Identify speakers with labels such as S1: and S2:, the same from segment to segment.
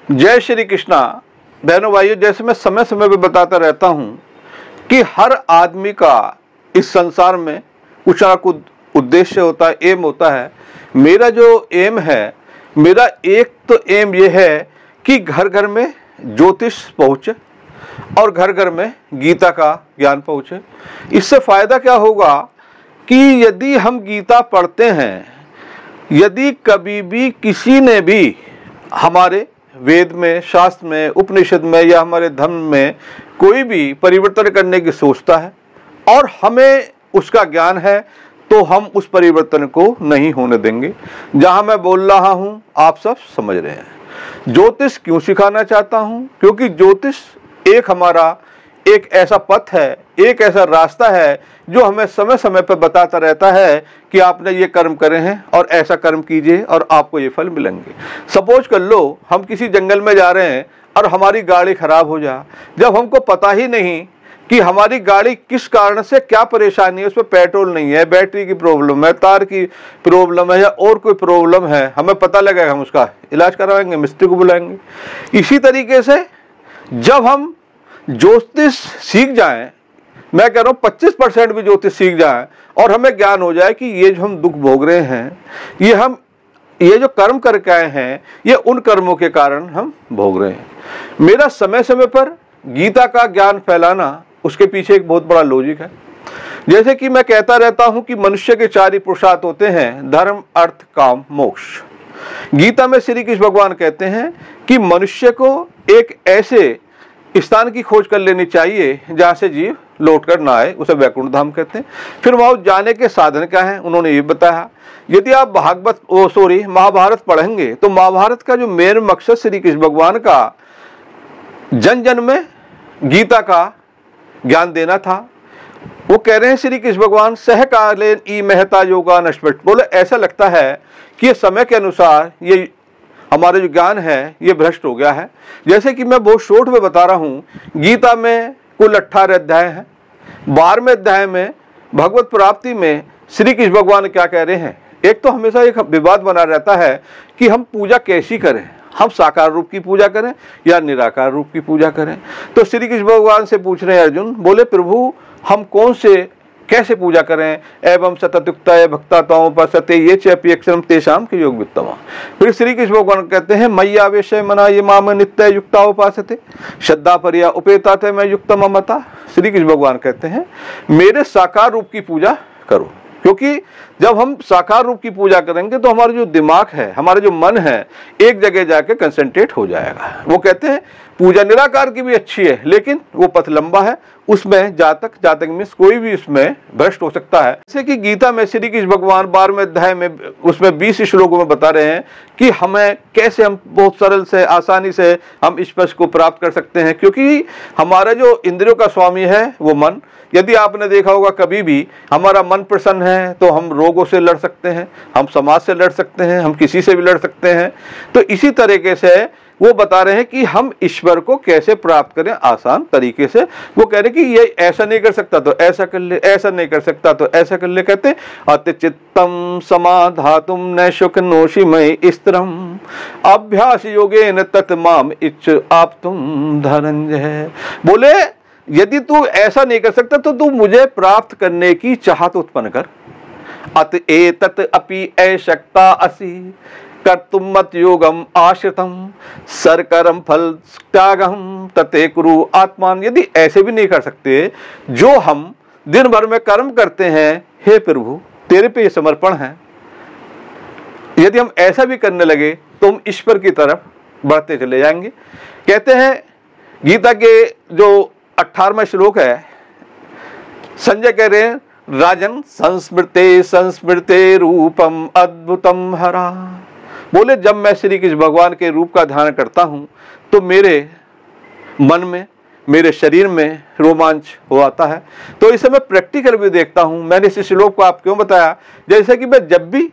S1: जय श्री कृष्णा। बहनों भाइयों, जैसे मैं समय समय पे बताता रहता हूँ कि हर आदमी का इस संसार में कुछ ना कुछ उद्देश्य होता है, एम होता है। मेरा जो एम है, मेरा एक तो एम ये है कि घर घर में ज्योतिष पहुँचे और घर घर में गीता का ज्ञान पहुँचे। इससे फायदा क्या होगा कि यदि हम गीता पढ़ते हैं, यदि कभी भी किसी ने भी हमारे वेद में, शास्त्र में, उपनिषद में या हमारे धर्म में कोई भी परिवर्तन करने की सोचता है और हमें उसका ज्ञान है, तो हम उस परिवर्तन को नहीं होने देंगे। जहां मैं बोल रहा हूं आप सब समझ रहे हैं। ज्योतिष क्यों सिखाना चाहता हूं? क्योंकि ज्योतिष एक ऐसा पथ है, एक ऐसा रास्ता है जो हमें समय समय पर बताता रहता है कि आपने ये कर्म करे हैं और ऐसा कर्म कीजिए और आपको ये फल मिलेंगे। सपोज कर लो हम किसी जंगल में जा रहे हैं और हमारी गाड़ी खराब हो जाए, जब हमको पता ही नहीं कि हमारी गाड़ी किस कारण से क्या परेशानी है, उसमें पेट्रोल नहीं है, बैटरी की प्रॉब्लम है, तार की प्रॉब्लम है या और कोई प्रॉब्लम है, हमें पता लगेगा, हम उसका इलाज करवाएंगे, मिस्त्री को बुलाएंगे। इसी तरीके से जब हम ज्योतिष सीख जाएं, मैं कह रहा हूं 25% भी ज्योतिष सीख जाएं और हमें ज्ञान हो जाए कि ये जो हम दुख भोग रहे हैं, ये जो कर्म करके आए हैं, ये उन कर्मों के कारण हम भोग रहे हैं। मेरा समय समय पर गीता का ज्ञान फैलाना, उसके पीछे एक बहुत बड़ा लॉजिक है। जैसे कि मैं कहता रहता हूं कि मनुष्य के 4 ही पुरुषार्थ होते हैं, धर्म, अर्थ, काम, मोक्ष। गीता में श्री कृष्ण भगवान कहते हैं कि मनुष्य को एक ऐसे स्थान की खोज कर लेनी चाहिए जहां से जीव लौट कर ना आए, उसे वैकुंठ धाम कहते हैं। फिर वहां जाने के साधन क्या हैं, उन्होंने ये बताया। यदि आप महाभारत पढ़ेंगे तो महाभारत का जो मेन मकसद श्री कृष्ण भगवान का जन जन में गीता का ज्ञान देना था। वो कह रहे हैं श्री कृष्ण भगवान सहकालेन ई महता योगा नष्ट। बोले ऐसा लगता है कि ये समय के अनुसार ये हमारा जो ज्ञान है ये भ्रष्ट हो गया है। जैसे कि मैं बहुत शॉर्ट में बता रहा हूँ, गीता में कुल 18 अध्याय हैं। 12वें अध्याय में भगवत प्राप्ति में श्री कृष्ण भगवान क्या कह रहे हैं। एक तो हमेशा एक विवाद बना रहता है कि हम पूजा कैसी करें, हम साकार रूप की पूजा करें या निराकार रूप की पूजा करें। तो श्री कृष्ण भगवान से पूछ रहे हैं अर्जुन, बोले प्रभु हम कैसे पूजा करें? एवं सततयुक्ताय भक्तात्म उपासते ये चेपि अक्षरम तेषाम के योग वित्तमा। फिर श्री कृष्ण भगवान कहते हैं मय्यावेशय मना ये माम नित्य युक्ता उपासते श्रद्धा परिया उपेता थे मैं युक्तम मता। श्री कृष्ण भगवान कहते हैं मेरे साकार रूप की पूजा करो, क्योंकि जब हम साकार रूप की पूजा करेंगे तो हमारा जो दिमाग है, हमारा जो मन है, एक जगह जाके कंसंट्रेट हो जाएगा। वो कहते हैं पूजा निराकार की भी अच्छी है, लेकिन वो पथ लंबा है, उसमें जातक में कोई भी उसमें भ्रष्ट हो सकता है। जैसे कि गीता में श्री कृष्ण भगवान 12वें अध्याय में उसमें 20 श्लोकों में बता रहे हैं कि हमें कैसे हम बहुत सरल से, आसानी से हम इस पद को प्राप्त कर सकते हैं। क्योंकि हमारा जो इंद्रियों का स्वामी है वो मन। यदि आपने देखा होगा कभी भी हमारा मन प्रसन्न है तो हम रोगों से लड़ सकते हैं, हम समाज से लड़ सकते हैं, हम किसी से भी लड़ सकते हैं। तो इसी तरीके से वो बता रहे हैं कि हम ईश्वर को कैसे प्राप्त करें आसान तरीके से। वो कह रहे कि ये ऐसा नहीं कर सकता तो ऐसा कर ले, ऐसा नहीं कर सकता तो ऐसा कर ले। कहते अति चित्तम समाधातुम न शुकनोषि मय स्त्रम अभ्यास योगेन तत्माम इच्छ आप तुम धनंजय। बोले यदि तू ऐसा नहीं कर सकता तो तू मुझे प्राप्त करने की चाहत उत्पन्न कर। अत एतत् अपि अशक्ता असि कर्तुम मत योगम आश्रितम सरकरम फल त्यागम तते कुरु आत्मान। यदि ऐसे भी नहीं कर सकते जो हम दिन भर में कर्म करते हैं, हे प्रभु तेरे पे ये समर्पण है, यदि हम ऐसा भी करने लगे तो हम ईश्वर की तरफ बढ़ते चले जाएंगे। कहते हैं गीता के जो 18वां श्लोक है, संजय कह रहे हैं राजन संस्मृते रूपम अद्भुतम हरा। बोले जब मैं श्री कृष्ण भगवान के रूप का ध्यान करता हूं तो मेरे मन में, मेरे शरीर में रोमांच हो आता है। तो इसे मैं प्रैक्टिकल भी देखता हूं। मैंने इस श्लोक को आप क्यों बताया, जैसे कि मैं जब भी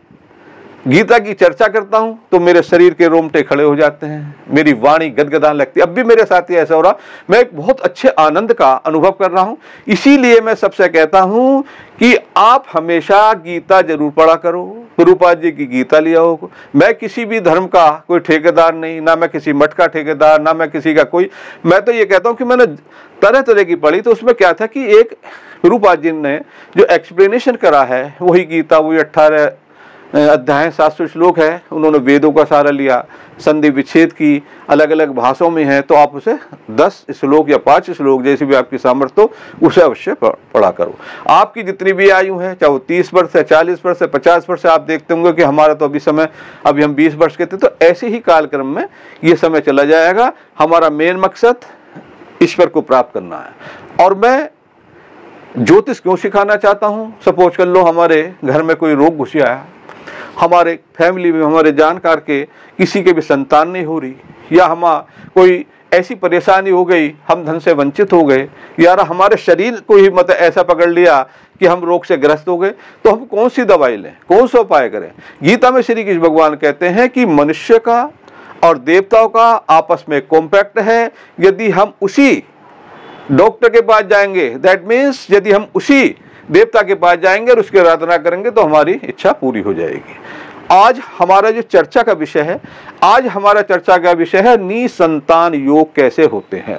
S1: गीता की चर्चा करता हूं तो मेरे शरीर के रोंगटे खड़े हो जाते हैं, मेरी वाणी गदगदाने लगती है। अब भी मेरे साथ ही ऐसा हो रहा, मैं एक बहुत अच्छे आनंद का अनुभव कर रहा हूं। इसीलिए मैं सबसे कहता हूं कि आप हमेशा गीता जरूर पढ़ा करो, प्रभुपाद जी की गीता लिया हो। मैं किसी भी धर्म का कोई ठेकेदार नहीं, ना मैं किसी मठ का ठेकेदार, ना मैं किसी का कोई, मैं तो ये कहता हूं कि मैंने तरह तरह की पढ़ी। तो उसमें क्या था कि एक प्रभुपाद जी ने जो एक्सप्लेनेशन करा है वही गीता, वही 18 अध्याय 700 श्लोक है, उन्होंने वेदों का सहारा लिया, संधि विच्छेद की अलग अलग भाषाओं में है। तो आप उसे 10 श्लोक या 5 श्लोक जैसी भी आपकी सामर्थ्य हो उसे अवश्य पढ़ा करो। आपकी जितनी भी आयु है, चाहे वो 30 वर्ष है, 40 वर्ष है, 50 वर्ष है, आप देखते होंगे कि हमारा तो अभी हम 20 वर्ष के थे। तो ऐसे ही कालक्रम में ये समय चला जाएगा। हमारा मेन मकसद ईश्वर को प्राप्त करना है। और मैं ज्योतिष क्यों सिखाना चाहता हूँ, सपोज कर लो हमारे घर में कोई रोग घुस आया, हमारे फैमिली में हमारे जानकार के किसी के भी संतान नहीं हो रही, या कोई ऐसी परेशानी हो गई, हम धन से वंचित हो गए, या हमारे शरीर को ही मतलब ऐसा पकड़ लिया कि हम रोग से ग्रस्त हो गए, तो हम कौन सी दवाई लें, कौन सा उपाय करें। गीता में श्री कृष्ण भगवान कहते हैं कि मनुष्य का और देवताओं का आपस में कॉम्पैक्ट है। यदि हम उसी डॉक्टर के पास जाएंगे, दैट मीन्स यदि हम उसी देवता के पास जाएंगे और उसकी आराधना करेंगे तो हमारी इच्छा पूरी हो जाएगी। आज हमारा जो चर्चा का विषय है, निसंतान योग कैसे होते हैं।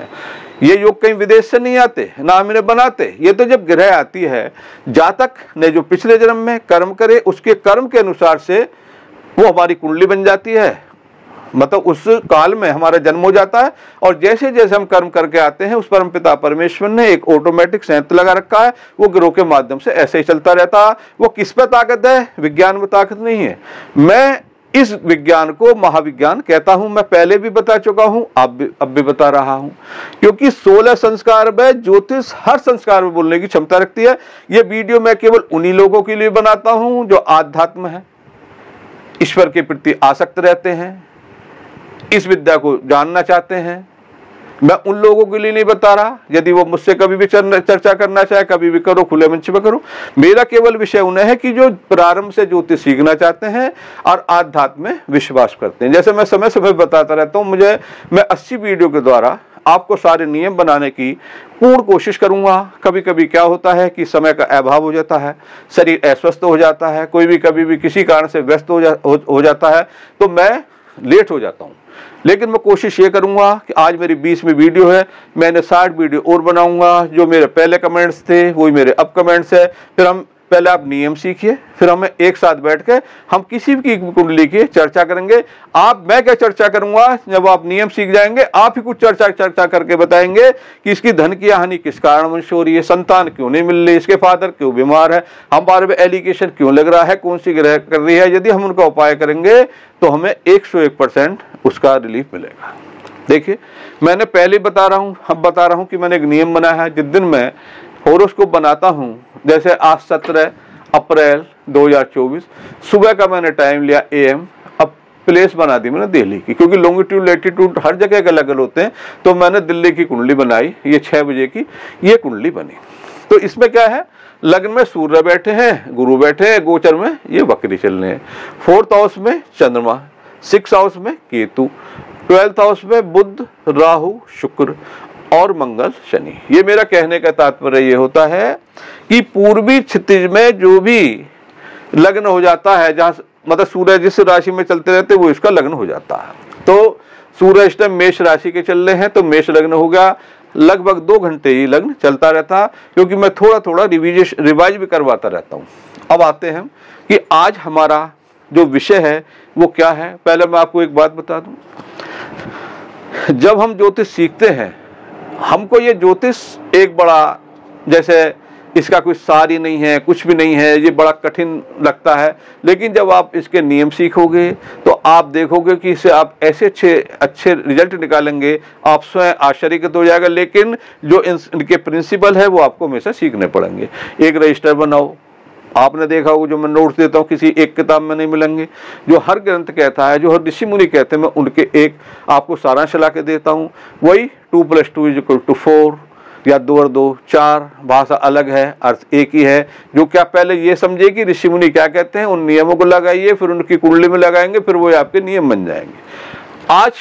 S1: ये योग कहीं विदेश से नहीं आते, ना हम इन्हें बनाते। ये तो जब ग्रह आती है, जातक ने जो पिछले जन्म में कर्म करे उसके कर्म के अनुसार से वो हमारी कुंडली बन जाती है, मतलब उस काल में हमारा जन्म हो जाता है। और जैसे जैसे हम कर्म करके आते हैं, उस परमपिता परमेश्वर ने एक ऑटोमेटिक संयंत्र लगा रखा है, वो ग्रहों के माध्यम से ऐसे ही चलता रहता है। वो किस पे ताकत है, विज्ञान में ताकत नहीं है। मैं इस विज्ञान को महाविज्ञान कहता हूं। मैं पहले भी बता चुका हूं, अब भी बता रहा हूं, क्योंकि 16 संस्कार में ज्योतिष हर संस्कार में बोलने की क्षमता रखती है। ये वीडियो मैं केवल उन्हीं लोगों के लिए बनाता हूं जो आध्यात्म है, ईश्वर के प्रति आसक्त रहते हैं, इस विद्या को जानना चाहते हैं। मैं उन लोगों के लिए नहीं बता रहा। यदि वो मुझसे कभी भी चर्चा करना चाहे, कभी भी करो, खुले मंच पे करो। मेरा केवल विषय उन्हें है कि जो प्रारंभ से ज्योतिष सीखना चाहते हैं और आध्यात्म में विश्वास करते हैं। जैसे मैं समय समय बताता रहता हूँ, मैं 80 वीडियो के द्वारा आपको सारे नियम बनाने की पूर्ण कोशिश करूंगा। कभी कभी क्या होता है कि समय का अभाव हो जाता है, शरीर अस्वस्थ हो जाता है, कोई भी कभी भी किसी कारण से व्यस्त हो जाता है, तो मैं लेट हो जाता हूँ। लेकिन मैं कोशिश ये करूंगा कि आज मेरी 20वीं वीडियो है, मैंने 60 वीडियो और बनाऊंगा। जो मेरे पहले कमेंट्स थे वही मेरे अब कमेंट्स है। फिर हम पहले आप नियम सीखिए, फिर हमें एक साथ बैठ के हम किसी भी कुंडली की चर्चा करेंगे। मैं क्या चर्चा करूंगा, जब आप नियम सीख जाएंगे आप ही कुछ चर्चा करके बताएंगे कि इसकी धन की हानि किस कारण वंश हो रही है, संतान क्यों नहीं मिल रही, इसके फादर क्यों बीमार है, हमारे में एलिगेशन क्यों लग रहा है, कौन सी ग्रह कर रही है। यदि हम उनका उपाय करेंगे तो हमें 101% उसका रिलीफ मिलेगा। देखिए, मैंने पहले बता रहा हूं कि मैंने एक नियम बनाया है। जिस दिन मैं होरोस्कोप बनाता हूं, जैसे आज 17 अप्रैल 2024 सुबह का मैंने टाइम लिया AM। अब प्लेस बना दी मैंने दिल्ली की, क्योंकि लॉन्गिट्यूड लैटिट्यूड हर जगह के अलग अलग होते हैं। तो मैंने दिल्ली की कुंडली बनाई, ये 6 बजे की ये कुंडली बनी। तो इसमें क्या है, लग्न में सूर्य बैठे हैं, गुरु बैठे हैं, गोचर में ये वक्री चल रहे हैं, 4th हाउस में चंद्रमा, 6th हाउस में केतु, 12th हाउस में बुध, राहु, शुक्र और मंगल, शनि। ये मेरा कहने का तात्पर्य ये होता है कि पूर्वी क्षितिज में जो भी लग्न हो जाता है, जहां मतलब सूर्य जिस राशि में चलते रहते वो इसका लग्न हो जाता है। तो सूर्य इस टाइम मेष राशि के चल रहे हैं, तो मेष लग्न हो गया। लगभग 2 घंटे ही लग्न चलता रहता, क्योंकि मैं थोड़ा रिवाइज भी करवाता रहता हूँ। अब आते हैं कि आज हमारा जो विषय है वो क्या है। पहले मैं आपको एक बात बता दूं, जब हम ज्योतिष सीखते हैं, हमको ये ज्योतिष एक बड़ा, जैसे इसका कोई सार ही नहीं है, कुछ भी नहीं है, ये बड़ा कठिन लगता है। लेकिन जब आप इसके नियम सीखोगे तो आप देखोगे कि इससे आप ऐसे अच्छे रिजल्ट निकालेंगे, आप स्वयं आश्चर्यचकित हो जाएगा। लेकिन जो इनके प्रिंसिपल है वो आपको हमेशा सीखने पड़ेंगे। एक रजिस्टर बनाओ, आपने देखा होगा जो मैं नोट्स देता हूँ किसी एक किताब में नहीं मिलेंगे। जो हर ग्रंथ कहता है, जो हर ऋषि मुनि कहते हैं, मैं उनके एक आपको सारांश ला के देता हूँ। वही 2 + 2 = 4, या 2 और 2 4, भाषा अलग है, अर्थ एक ही है। जो क्या पहले ये समझे कि ऋषि मुनि क्या कहते हैं, उन नियमों को लगाइए, फिर उनकी कुंडली में लगाएंगे, फिर वो आपके नियम बन जाएंगे। आज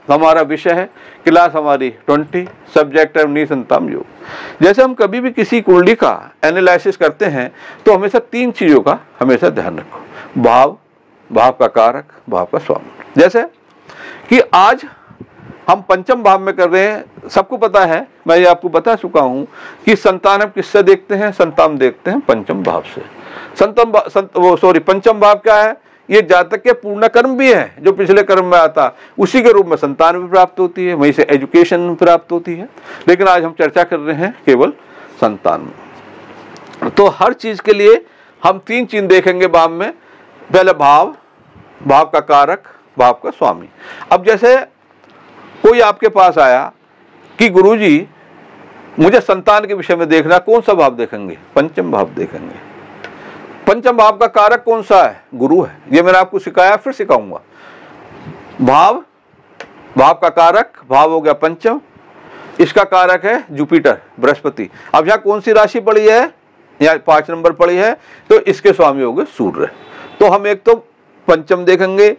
S1: हमारा विषय है, क्लास हमारी 20, सब्जेक्ट है निसंतान योग। जैसे हम कभी भी किसी कुंडली का एनालिसिस करते हैं तो हमेशा 3 चीज़ों का हमेशा ध्यान रखो, भाव, भाव का कारक, भाव का स्वामी। जैसे कि आज हम पंचम भाव में कर रहे हैं, सबको पता है, मैं ये आपको बता चुका हूं कि संतान हम किससे देखते हैं, संतान देखते हैं पंचम भाव से। पंचम भाव क्या है, ये जातक के पूर्ण कर्म भी है, जो पिछले कर्म में आता उसी के रूप में संतान भी प्राप्त होती है, वहीं से एजुकेशन प्राप्त होती है। लेकिन आज हम चर्चा कर रहे हैं केवल संतान में। तो हर चीज के लिए हम 3 चीज देखेंगे भाव में, पहले भाव, भाव का कारक, भाव का स्वामी। अब जैसे कोई आपके पास आया कि गुरुजी मुझे संतान के विषय में देखना, कौन सा भाव देखेंगे, पंचम भाव देखेंगे। पंचम भाव का कारक कौन सा है, गुरु है। ये मैंने आपको सिखाया, फिर सिखाऊंगा। भाव, भाव का कारक, भाव हो गया पंचम, इसका कारक है जुपिटर, बृहस्पति। अब यहाँ कौन सी राशि पड़ी है, यहाँ 5 नंबर पड़ी है, तो इसके स्वामी हो गए सूर्य। तो हम एक तो पंचम देखेंगे,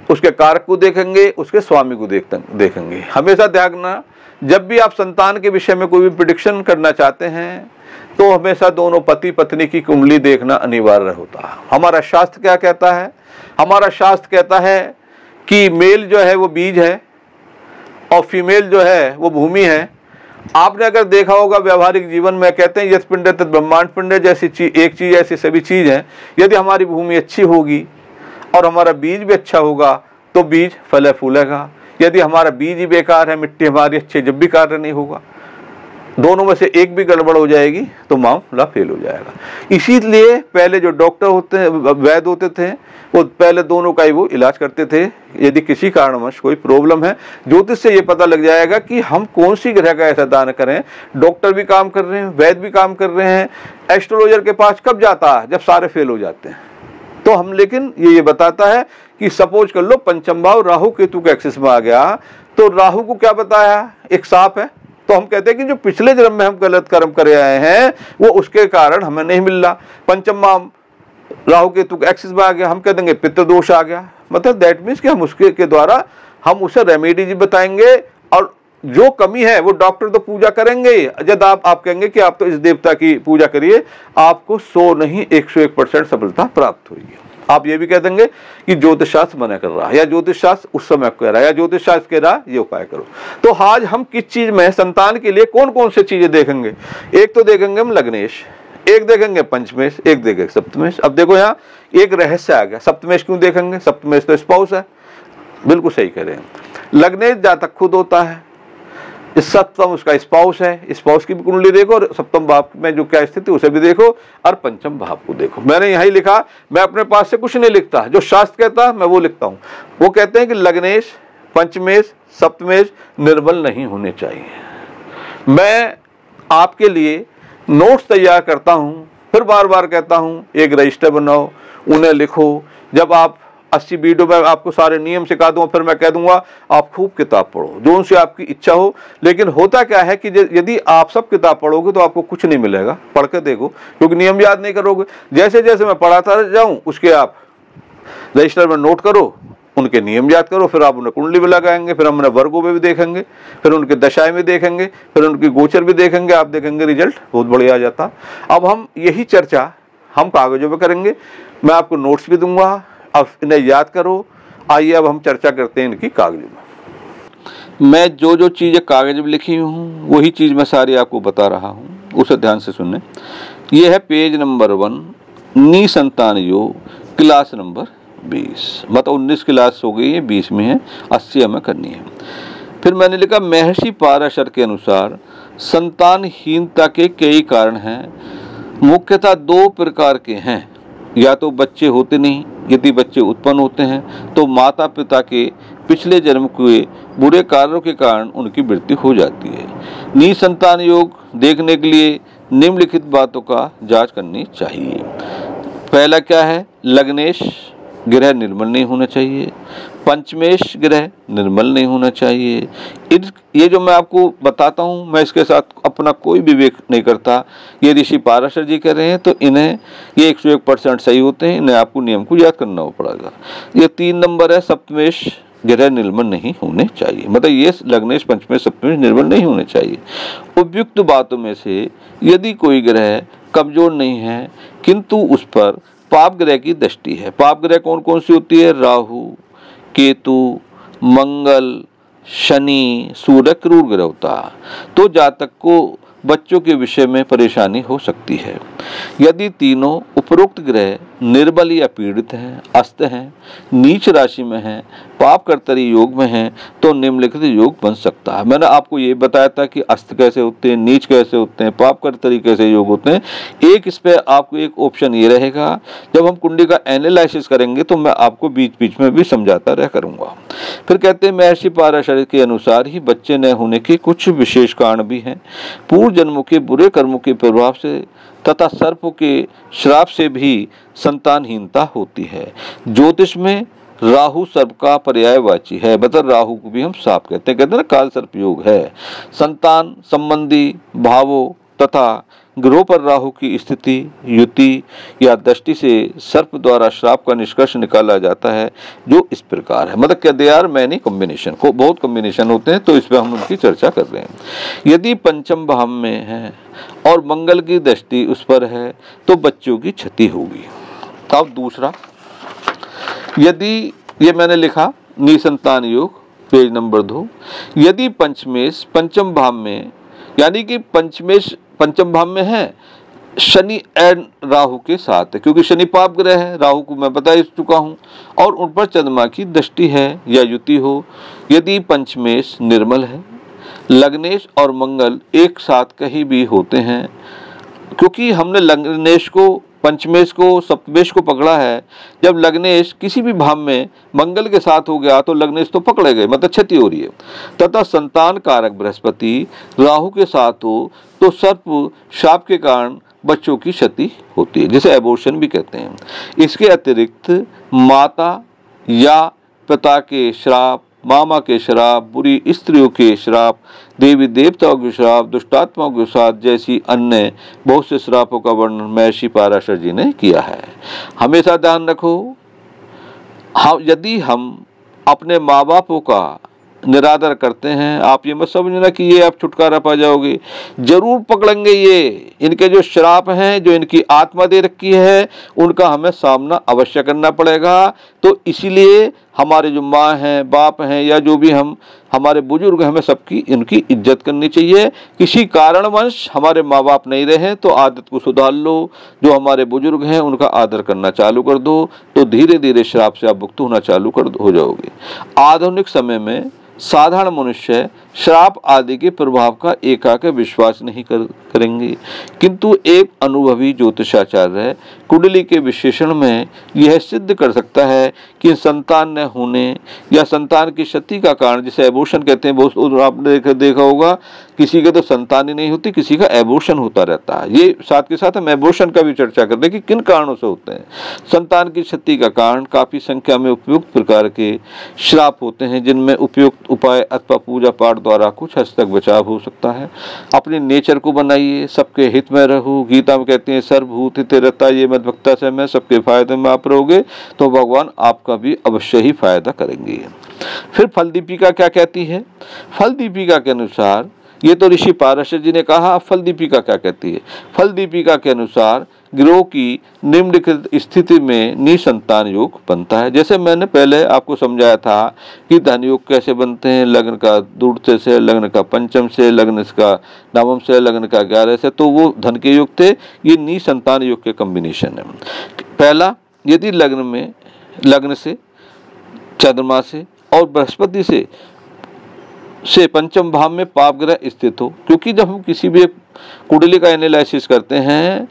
S1: उसके कारक को देखेंगे, उसके स्वामी को देखेंगे। हमेशा ध्यान रखना, जब भी आप संतान के विषय में कोई भी प्रेडिक्शन करना चाहते हैं तो हमेशा दोनों पति पत्नी की कुंडली देखना अनिवार्य होता है। हमारा शास्त्र क्या कहता है, हमारा शास्त्र कहता है कि मेल जो है वो बीज है और फीमेल जो है वो भूमि है। आपने अगर देखा होगा व्यवहारिक जीवन में, कहते हैं यत् पिंड तत् ब्रह्मांड पिंड, जैसी चीज एक चीज ऐसी सभी चीज है। यदि हमारी भूमि अच्छी होगी और हमारा बीज भी अच्छा होगा तो बीज फले फूलेगा। यदि हमारा बीज ही बेकार है, मिट्टी हमारी अच्छी, जब भी कार्य नहीं होगा, दोनों में से एक भी गड़बड़ हो जाएगी तो मामला फेल हो जाएगा। इसीलिए पहले जो डॉक्टर होते हैं, वैद्य होते थे, वो पहले दोनों का ही वो इलाज करते थे। यदि किसी कारणवश कोई प्रॉब्लम है, ज्योतिष से ये पता लग जाएगा कि हम कौन सी ग्रह का ऐसा दान करें। डॉक्टर भी काम कर रहे हैं, वैद्य भी काम कर रहे हैं। एस्ट्रोलॉजर के पास कब जाता है, जब सारे फेल हो जाते हैं। तो हम, लेकिन ये बताता है कि सपोज कर लो पंचम भाव राहु केतु के एक्सिस में आ गया, तो राहु को क्या बताया, एक सांप है। तो हम कहते हैं कि जो पिछले जन्म में हम गलत कर्म करे आए हैं वो उसके कारण हमें नहीं मिल रहा। पंचम भाव राहु केतु के एक्सिस में आ गया, हम कह देंगे पितृ दोष आ गया। मतलब दैट मीन्स कि हम उसके के द्वारा हम उसे रेमेडी बताएंगे, और जो कमी है वो डॉक्टर तो पूजा करेंगे। जब आप कहेंगे कि आप तो इस देवता की पूजा करिए, आपको 100 नहीं 101% सफलता प्राप्त होगी। आप ये भी कह देंगे कि ज्योतिष शास्त्र मना कर रहा है, या ज्योतिष शास्त्र उस समय कह रहा है, या ज्योतिष शास्त्र कह रहा है ये उपाय करो। तो आज हम किस चीज में संतान के लिए कौन कौन से चीजें देखेंगे। एक तो देखेंगे हम लग्नेश, एक देखेंगे पंचमेश, एक देखेंगे सप्तमेश। अब देखो यहाँ एक रहस्य आ गया, सप्तमेश क्यों देखेंगे, सप्तमेश तो स्पाउस है। बिल्कुल सही कह रहे हैं। लग्नेश जातक खुद होता है, सप्तम उसका स्पाउस है, स्पाउस की भी कुंडली देखो, और सप्तम भाव में जो क्या स्थिति उसे भी देखो, और पंचम भाव को देखो। मैंने यही लिखा, मैं अपने पास से कुछ नहीं लिखता, जो शास्त्र कहता है मैं वो लिखता हूँ। वो कहते हैं कि लग्नेश, पंचमेश, सप्तमेश निर्बल नहीं होने चाहिए। मैं आपके लिए नोट्स तैयार करता हूँ, फिर बार बार कहता हूँ एक रजिस्टर बनाओ, उन्हें लिखो। जब आप 80 वीडियो में आपको सारे नियम सिखा दूंगा, फिर मैं कह दूंगा आप खूब किताब पढ़ो, जो उनसे आपकी इच्छा हो। लेकिन होता क्या है कि यदि आप सब किताब पढ़ोगे तो आपको कुछ नहीं मिलेगा, पढ़ के देखो, क्योंकि नियम याद नहीं करोगे। जैसे जैसे मैं पढ़ाता जाऊं उसके आप रजिस्टर में नोट करो, उनके नियम याद करो, फिर आप उन्हें कुंडली में लगाएंगे, फिर हम उन्हें वर्गों में भी देखेंगे, फिर उनके दशाएं में देखेंगे, फिर उनकी गोचर भी देखेंगे। आप देखेंगे रिजल्ट बहुत बढ़िया आ जाता। अब हम यही चर्चा हम कागजों में करेंगे, मैं आपको नोट्स भी दूंगा, अब इन्हें याद करो। आइए अब हम चर्चा करते हैं इनकी कागजों में। मैं जो जो चीज़ें कागज में लिखी हूँ वही चीज़ मैं सारी आपको बता रहा हूँ, उसे ध्यान से सुनने। ये है पेज नंबर 1, निसंतान योग, क्लास नंबर 20। मतलब 19 क्लास हो गई है, 20 में है, 80 हमें करनी है। फिर मैंने लिखा महर्षि पाराशर के अनुसार संतानहीनता के कई कारण हैं, मुख्यतः 2 प्रकार के हैं। या तो बच्चे होते नहीं, यदि बच्चे उत्पन्न होते हैं तो माता पिता के पिछले जन्म के बुरे कार्यों के कारण उनकी मृत्यु हो जाती है। निसंतान योग देखने के लिए निम्नलिखित बातों का जांच करनी चाहिए। पहला क्या है, लग्नेश ग्रह निर्मल नहीं होना चाहिए। पंचमेश ग्रह निर्मल नहीं होना चाहिए। ये जो मैं आपको बताता हूँ, मैं इसके साथ अपना कोई विवेक नहीं करता। ये ऋषि पाराशर जी कह रहे हैं तो इन्हें ये 101% सही होते हैं, इन्हें आपको नियम को याद करना पड़ेगा। ये 3 नंबर है, सप्तमेश ग्रह निर्मल नहीं होने चाहिए, मतलब ये लग्नेश पंचमेश सप्तमेश निर्मल नहीं होने चाहिए। उपयुक्त बातों में से यदि कोई ग्रह कमजोर नहीं है किंतु उस पर पाप ग्रह की दृष्टि है। पाप ग्रह कौन कौन सी होती है? राहु, केतु, मंगल, शनि, सूर्य, क्रूर ग्रह होता, तो जातक को बच्चों के विषय में परेशानी हो सकती है। यदि तीनों उपरोक्त ग्रह निर्बल या पीड़ित हैं, अस्त हैं, नीच राशि में हैं, पाप कर्तरी योग में हैं, तो निम्नलिखित योग बन सकता है। मैंने आपको ये बताया था कि अस्त कैसे होते हैं, नीच कैसे होते हैं, पाप कर्तरी कैसे योग होते हैं। एक इस पे आपको एक ऑप्शन ये रहेगा, जब हम कुंडली का एनालिसिस करेंगे तो मैं आपको बीच बीच में भी समझाता रह करूंगा। फिर कहते हैं महर्षि पाराशर के अनुसार ही बच्चे न होने के कुछ विशेष कारण भी हैं। पूर्व जन्मों के बुरे कर्मों के प्रभाव से तथा सर्प के श्राप से भी संतानहीनता होती है। ज्योतिष में राहु सर्प का पर्यायवाची है, मतलब राहु को भी हम साप कहते हैं ना, काल सर्प योग है। संतान संबंधी भावों तथा ग्रहों पर राहु की स्थिति, युति या दृष्टि से सर्प द्वारा श्राप का निष्कर्ष निकाला जाता है, जो इस प्रकार है। मतलब क्या, दे आर मैनी कॉम्बिनेशन, को बहुत कॉम्बिनेशन होते हैं, तो इस पर हम उनकी चर्चा कर रहे हैं। यदि पंचम भाव में है और मंगल की दृष्टि उस पर है तो बच्चों की क्षति होगी। अब दूसरा, यदि ये मैंने लिखा निसंतान योग, पेज नंबर 2, यदि पंचमेश पंचम भाव में, यानी कि पंचमेश पंचम भाव में है, शनि एंड राहु के साथ है, क्योंकि शनि पाप ग्रह है, राहु को मैं बता चुका हूं, और उन पर चंद्रमा की दृष्टि है या युति हो। यदि पंचमेश निर्मल है, लग्नेश और मंगल एक साथ कहीं भी होते हैं, क्योंकि हमने लग्नेश को, पंचमेश को, सप्तमेश को पकड़ा है। जब लग्नेश किसी भी भाव में मंगल के साथ हो गया तो लग्नेश तो पकड़े गए, मतलब क्षति हो रही है। तथा संतान कारक बृहस्पति राहु के साथ हो तो सर्प शाप के कारण बच्चों की क्षति होती है, जिसे एबॉर्शन भी कहते हैं। इसके अतिरिक्त माता या पिता के श्राप, मामा के श्राप, बुरी स्त्रियों के श्राप, देवी देवताओं के श्राप, दुष्टात्माओं के साथ जैसी अन्य बहुत से श्रापों का वर्णन महर्षि पाराशर जी ने किया है। हमेशा ध्यान रखो, यदि हम अपने माँ बापों का निरादर करते हैं, आप ये मत समझना कि ये आप छुटकारा पा जाओगे, जरूर पकड़ेंगे। ये इनके जो श्राप हैं, जो इनकी आत्मा दे रखी है, उनका हमें सामना अवश्य करना पड़ेगा। तो इसीलिए हमारे जो माँ हैं, बाप हैं, या जो भी हम हमारे बुजुर्ग हैं, हमें सबकी इनकी इज्जत करनी चाहिए। किसी कारणवश हमारे माँ बाप नहीं रहे तो आदत को सुधार लो, जो हमारे बुजुर्ग हैं उनका आदर करना चालू कर दो, तो धीरे धीरे श्राप से आप मुक्त होना चालू हो जाओगे। आधुनिक समय में साधारण मनुष्य श्राप आदि के प्रभाव का एकाएक विश्वास नहीं करेंगे, किंतु एक अनुभवी ज्योतिषाचार्य कुंडली के विश्लेषण में यह सिद्ध कर सकता है कि संतान न होने या संतान की क्षति का कारण, जिसे एबॉर्शन कहते हैं, बहुत आपने देखा होगा, किसी के तो संतान ही नहीं होती, किसी का एबॉर्शन होता रहता है। ये साथ के साथ हम एबॉर्शन का भी चर्चा कर रहे हैं कि किन कारणों से होते हैं। संतान की क्षति का कारण काफी संख्या में उपयुक्त प्रकार के श्राप होते हैं, जिनमें उपयुक्त उपाय अथवा पूजा पाठ द्वारा कुछ हद तक बचाव हो सकता है। अपने नेचर को बनाइए, सबके हित में रहो। गीता में कहते हैं सर्वभूत हिते रता ये मद भक्ता से, मैं सबके फायदे में आप रहोगे तो भगवान आपका भी अवश्य ही फायदा करेंगे। फिर फल दीपिका क्या कहती है? फल दीपिका के अनुसार, ये तो ऋषि पाराशर जी ने कहा, फल दीपिका क्या कहती है? फल दीपिका के अनुसार ग्रहों की निम्नलिखित स्थिति में निसंतान योग बनता है। जैसे मैंने पहले आपको समझाया था कि धन योग कैसे बनते हैं, लग्न का दूरते से, लग्न का पंचम से, लग्न का नवम से, लग्न का 11 से, तो वो धन के योग थे। ये निसंतान योग के कॉम्बिनेशन है। पहला, यदि लग्न से, चंद्रमा से और बृहस्पति से पंचम भाव में पाप ग्रह स्थित हो, क्योंकि जब हम किसी भी कुंडली का एनालिसिस करते हैं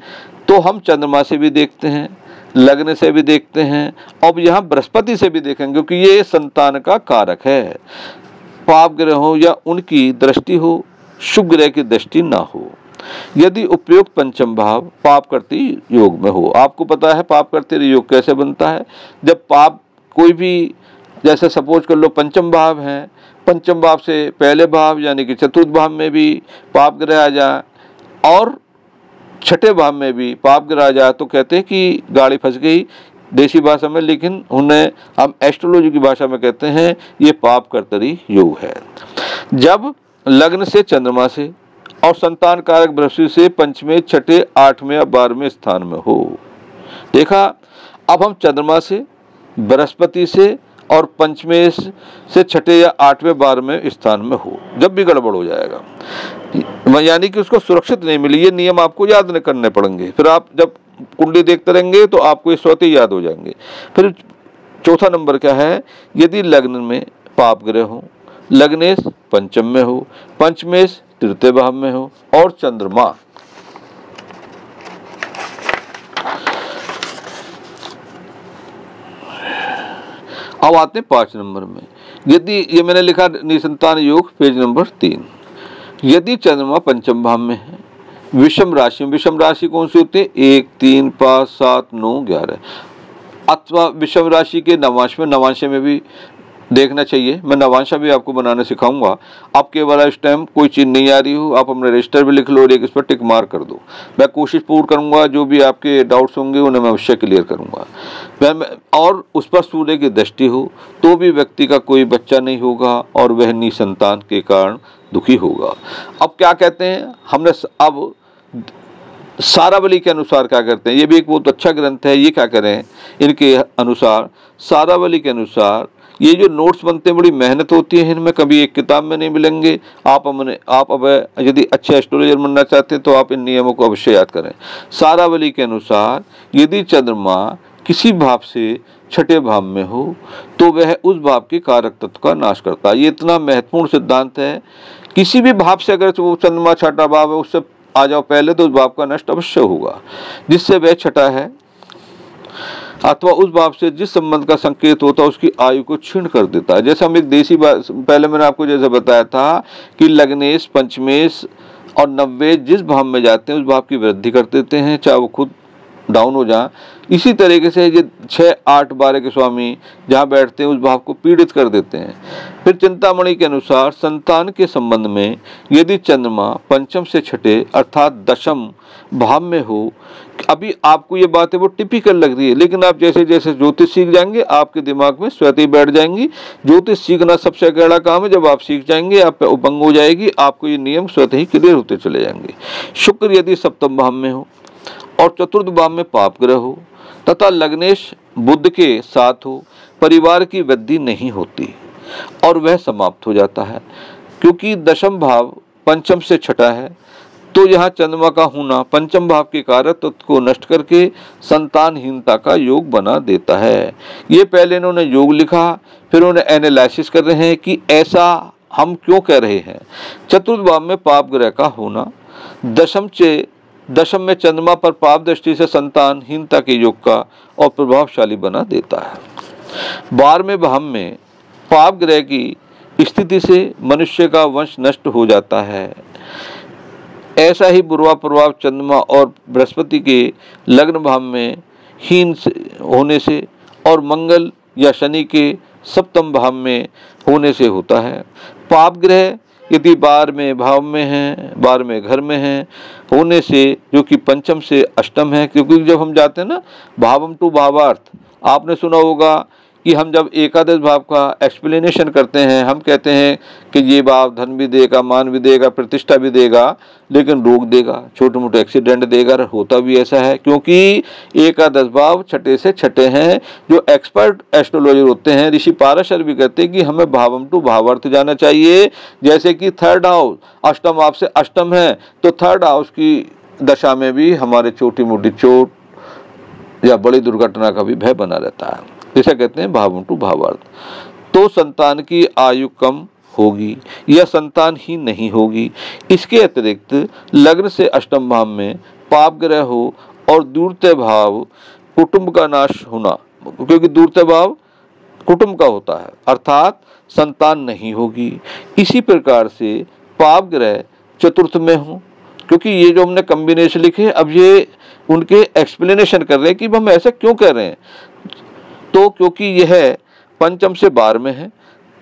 S1: तो हम चंद्रमा से भी देखते हैं, लग्न से भी देखते हैं, अब यहाँ बृहस्पति से भी देखेंगे, क्योंकि ये संतान का कारक है। पाप ग्रह हो या उनकी दृष्टि हो, शुभ ग्रह की दृष्टि ना हो। यदि उपयुक्त पंचम भाव पाप करती योग में हो, आपको पता है पाप करते योग कैसे बनता है? जब पाप कोई भी जैसे सपोज कर लो पंचम भाव है, पंचम भाव से पहले भाव यानी कि चतुर्थ भाव में भी पाप ग्रह आ जाए और छठे भाव में भी पाप ग्रह आ जाए तो कहते हैं कि गाड़ी फंस गई देसी भाषा में, लेकिन उन्हें हम एस्ट्रोलॉजी की भाषा में कहते हैं ये पाप कर्तरी योग है। जब लग्न से चंद्रमा से और संतान कारक बृहस्पति से पंचमें, छठे, 8वें या 12वें स्थान में हो। देखा, अब हम चंद्रमा से, बृहस्पति से और पंचमें से छठे या 8वें, 12वें स्थान में हो, जब भी गड़बड़ हो जाएगा, यानी कि उसको सुरक्षित नहीं मिली। ये नियम आपको याद नहीं करने पड़ेंगे, फिर आप जब कुंडली देखते रहेंगे तो आपको ये स्वतः याद हो जाएंगे। फिर चौथा नंबर क्या है, यदि लग्न में पाप ग्रह हो, लग्नेश पंचम में हो, पंचमेश तृतीय भाव में हो और चंद्रमा। अब आते हैं 5 नंबर में, यदि ये मैंने लिखा निसंतान योग पेज नंबर 3, यदि चंद्रमा पंचम भाव में है, विषम राशि में, विषम राशि कौन सी होती है, 1, 3, 5, 7, 9, 11, अथवा विषम राशि के नवांश में, नवांश में भी देखना चाहिए। मैं नवांशा भी आपको बनाना सिखाऊंगा। आप केवल इस टाइम कोई चीज़ नहीं आ रही हो, आप अपने रजिस्टर भी लिख लो और एक इस पर टिक मार कर दो। मैं कोशिश पूर्ण करूंगा, जो भी आपके डाउट्स होंगे उन्हें मैं अवश्य क्लियर करूंगा। और उस पर सूर्य की दृष्टि हो तो भी व्यक्ति का कोई बच्चा नहीं होगा और वह निसंतान के कारण दुखी होगा। अब क्या कहते हैं, हमने अब सारावली के अनुसार क्या करते हैं, ये भी एक बहुत अच्छा ग्रंथ है। ये क्या करें, इनके अनुसार, सारावली के अनुसार ये जो नोट्स बनते हैं बड़ी मेहनत होती है, इनमें कभी एक किताब में नहीं मिलेंगे। आप अब यदि अच्छे एस्ट्रोलॉजर बनना चाहते हैं तो आप इन नियमों को अवश्य याद करें। सारावली के अनुसार यदि चंद्रमा किसी भाव से छठे भाव में हो तो वह उस भाव के कारक तत्व का नाश करता है। ये इतना महत्वपूर्ण सिद्धांत है। किसी भी भाव से अगर वो चंद्रमा छठा भाव है उससे आ जाओ पहले तो उस भाव का नष्ट अवश्य होगा, जिससे वह छठा है अथवा उस भाव से जिस संबंध का संकेत होता है उसकी आयु को क्षीण कर देता है। जैसे हम एक देसी पहले मैंने आपको जैसे बताया था कि लग्नेश, पंचमेश और नववेश जिस भाव में जाते हैं उस भाव की वृद्धि कर देते हैं, चाहे वो खुद डाउन हो जाए। इसी तरीके से ये 6, 8, 12 के स्वामी जहाँ बैठते हैं उस भाव को पीड़ित कर देते हैं। फिर चिंतामणि के अनुसार संतान के संबंध में यदि चंद्रमा पंचम से छठे अर्थात दशम भाव में हो, अभी आपको ये बातें वो टिपिकल लग रही है, लेकिन आप जैसे जैसे ज्योतिष सीख जाएंगे आपके दिमाग में स्वतः ही बैठ जाएंगी। ज्योतिष सीखना सबसे अकेला काम है, जब आप सीख जाएंगे आप पे उपंग हो जाएगी, आपको ये नियम स्वतः ही क्लियर होते चले जाएंगे। शुक्र यदि सप्तम भाव में हो और चतुर्थ भाव में पाप ग्रह हो तथा लग्नेश बुध के साथ हो, परिवार की वृद्धि नहीं होती और वह समाप्त हो जाता है। क्योंकि दशम भाव पंचम से छठा है तो यहाँ चंद्रमा का होना पंचम भाव के कारक तत्व को नष्ट करके संतानहीनता का योग बना देता है। ये पहले इन्होंने योग लिखा, फिर उन्होंने एनालिसिस कर रहे हैं कि ऐसा हम क्यों कह रहे हैं। चतुर्थ भाव में पाप ग्रह का होना दशम में चंद्रमा पर पाप दृष्टि से संतानहीनता के योग का और प्रभावशाली बना देता है। 12वें भाव में पाप ग्रह की स्थिति से मनुष्य का वंश नष्ट हो जाता है। ऐसा ही बुरा प्रभाव चंद्रमा और बृहस्पति के लग्न भाव में हीन होने से और मंगल या शनि के सप्तम भाव में होने से होता है। पाप ग्रह यदि 12वें भाव में है, 12वें घर में है होने से, जो कि पंचम से अष्टम है, क्योंकि जब हम जाते हैं ना भावम टू भावार्थ, आपने सुना होगा कि हम जब एकादश भाव का एक्सप्लेनेशन करते हैं हम कहते हैं कि ये भाव धन भी देगा, मान भी देगा, प्रतिष्ठा भी देगा, लेकिन रोग देगा, छोटे मोटे एक्सीडेंट देगा। होता भी ऐसा है क्योंकि एकादश भाव छठे से छठे हैं। जो एक्सपर्ट एस्ट्रोलॉजर होते हैं ऋषि पाराशर भी कहते हैं कि हमें भावम टू भावार्थ जाना चाहिए। जैसे कि थर्ड हाउस अष्टम भाव से अष्टम है तो थर्ड हाउस की दशा में भी हमारे छोटी मोटी चोट या बड़ी दुर्घटना का भी भय बना रहता है, जिसे कहते हैं भावम टू भावार्थ। तो संतान की आयु कम होगी या संतान ही नहीं होगी। इसके अतिरिक्त लग्न से अष्टम भाव में पाप ग्रह हो और दूरते भाव कुटुंब का नाश होना, क्योंकि दूरते भाव कुटुंब का होता है, अर्थात संतान नहीं होगी। इसी प्रकार से पाप ग्रह चतुर्थ में हो, क्योंकि ये जो हमने कॉम्बिनेशन लिखे अब ये उनके एक्सप्लेनेशन कर रहे हैं कि हम ऐसा क्यों कर रहे हैं। तो क्योंकि यह पंचम से 12 में है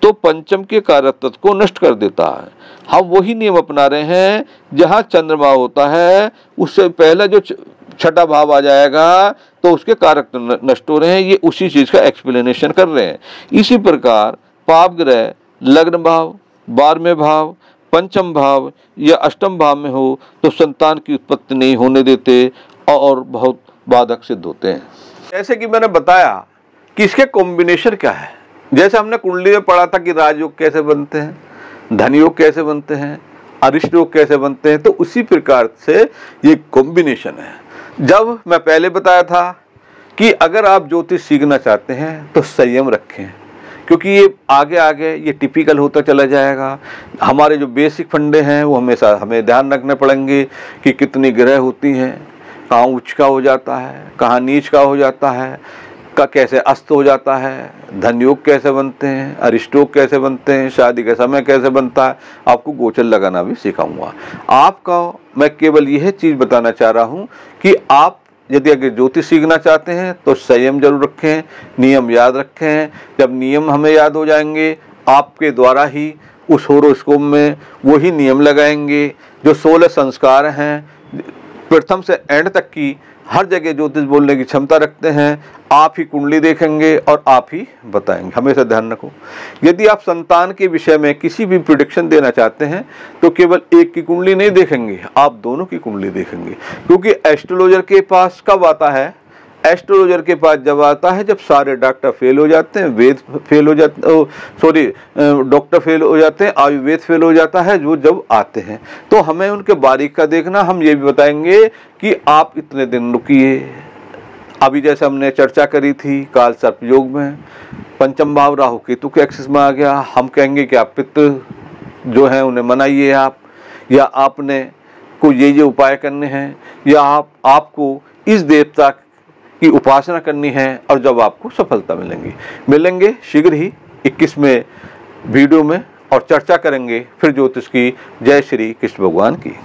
S1: तो पंचम के कारक तत्व को नष्ट कर देता है। हम वही नियम अपना रहे हैं, जहां चंद्रमा होता है उससे पहले जो छठा भाव आ जाएगा तो उसके कारक नष्ट हो रहे हैं। ये उसी चीज का एक्सप्लेनेशन कर रहे हैं। इसी प्रकार पाप ग्रह लग्न भाव, 12वें भाव, पंचम भाव या अष्टम भाव में हो तो संतान की उत्पत्ति नहीं होने देते और बहुत बाधक सिद्ध होते हैं। जैसे कि मैंने बताया कि इसके कॉम्बिनेशन क्या है, जैसे हमने कुंडली में पढ़ा था कि राजयोग कैसे बनते हैं, धनयोग कैसे बनते हैं, अरिष्ट योग कैसे बनते हैं, तो उसी प्रकार से ये कॉम्बिनेशन है। जब मैं पहले बताया था कि अगर आप ज्योतिष सीखना चाहते हैं तो संयम रखें, क्योंकि ये आगे आगे ये टिपिकल होता चला जाएगा। हमारे जो बेसिक फंडे हैं वो हमेशा हमें ध्यान रखने पड़ेंगे कि कितनी ग्रह होती हैं, कहाँ उच्च का हो जाता है, कहाँ नीच का हो जाता है, का कैसे अस्त हो जाता है, धनयोग कैसे बनते हैं, अरिष्टयोग कैसे बनते हैं, शादी का समय कैसे बनता है। आपको गोचर लगाना भी सिखाऊंगा। आपका मैं केवल यह चीज़ बताना चाह रहा हूँ कि आप यदि अगर ज्योतिष सीखना चाहते हैं तो संयम जरूर रखें, नियम याद रखें। जब नियम हमें याद हो जाएंगे, आपके द्वारा ही उस होरोस्कोप में वही नियम लगाएंगे जो 16 संस्कार हैं, प्रथम से एंड तक की हर जगह ज्योतिष बोलने की क्षमता रखते हैं। आप ही कुंडली देखेंगे और आप ही बताएंगे। हमेशा ध्यान रखो, यदि आप संतान के विषय में किसी भी प्रेडिक्शन देना चाहते हैं तो केवल एक की कुंडली नहीं देखेंगे, आप दोनों की कुंडली देखेंगे। क्योंकि एस्ट्रोलॉजर के पास कब आता है, एस्ट्रोलॉजर के पास जब आता है जब सारे डॉक्टर फेल हो जाते हैं, वेद फेल हो जाते, डॉक्टर फेल हो जाते हैं, आयुर्वेद फेल हो जाता है, जो जब आते हैं तो हमें उनके बारीक का देखना। हम ये भी बताएंगे कि आप इतने दिन रुकिए। अभी जैसे हमने चर्चा करी थी काल सर्प योग में, पंचम भाव राहु केतु के एक्सिस में आ गया। हम कहेंगे कि आप पितृ जो हैं उन्हें मनाइए आप, या आपने को ये उपाय करने हैं, या आपको इस देवता की उपासना करनी है, और जब आपको सफलता मिलेंगे शीघ्र ही 21वें वीडियो में और चर्चा करेंगे फिर ज्योतिष की। जय श्री कृष्ण भगवान की।